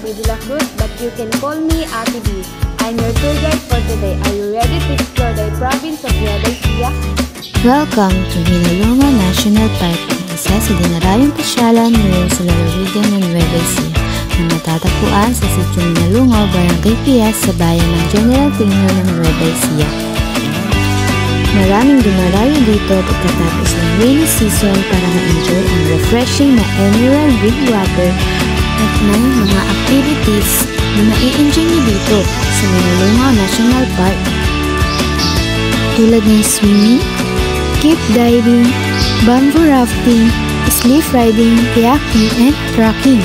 Abby de la Cruz, but you can call me Ate B. I'm your tour guide for today. Are you ready to explore the province of Nueva Ecija? Welcome to Hinalunga National Park, isa sa dinarayong pasyalan ngayon sa lalawigan ng Nueva Ecija na matatagpuan sa Sitio Hinalunga, Barangay Pias sa bayan ng General Triano ng Nueva Ecija. Maraming dumarayo dito pagkatapos ng rainy season para ma-enjoy ang refreshing na emerald green water at may mga activities na ma-i-enjoy niyo dito sa Hinalunga National Park tulad ng swimming, cave diving, bamboo rafting, sleigh riding, kayaking, and trekking.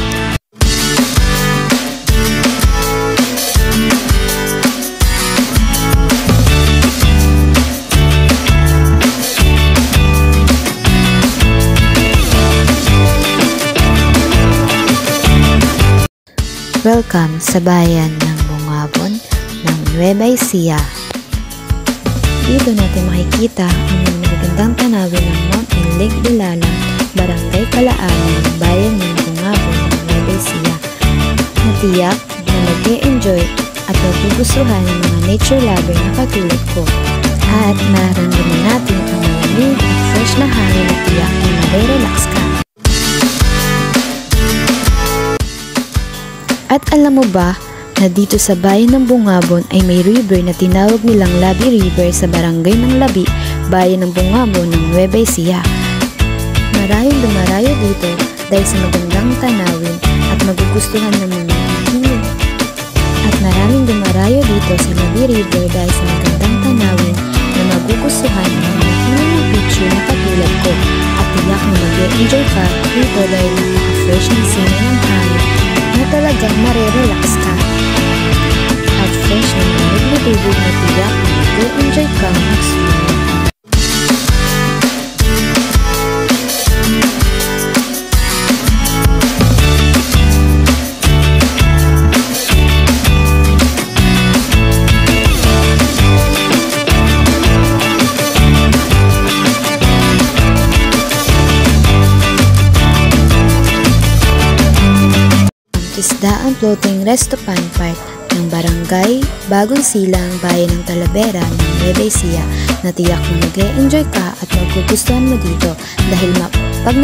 Welcome sa bayan ng Bungabon ng Nueva Ecija. Dito natin makikita ang magagandang tanawin ng Mount and Lake Dalalam, Barangay Calaanan, bayan ng Bungabon ng Nueva Ecija. Matiyak na mag-e-enjoy at magugustuhan ng mga nature lover na katulad ko. At nararamdaman natin ang malamig at fresh na hangin at tiyak na mag-relax ka. At alam mo ba na dito sa bayan ng Bungabon ay may river na tinawag nilang Labi River sa barangay ng Labi, bayan ng Bungabon ng Nueva Ecija. Maraming dumarayo dito dahil sa magandang tanawin at magugustuhan ng mga hilig. At maraming dumarayo dito sa Labi River dahil sa magandang tanawin na magugustuhan ng mga hilig ng picture na katulad ko. At tiyak na mag-e-enjoy ka dito dahil napaka-fresh ng sino ng hangin na talagang marirelax ka. At fresh na manig-tubig na tiyak na mag-enjoy ka mag-swimming. Isdaan Floating Restopan Park ng Barangay Bagong Silang, bayan ng Talavera ng Nueva Ecija na tiyak na mag-e-enjoy ka at magugustuhan mo dito dahil pag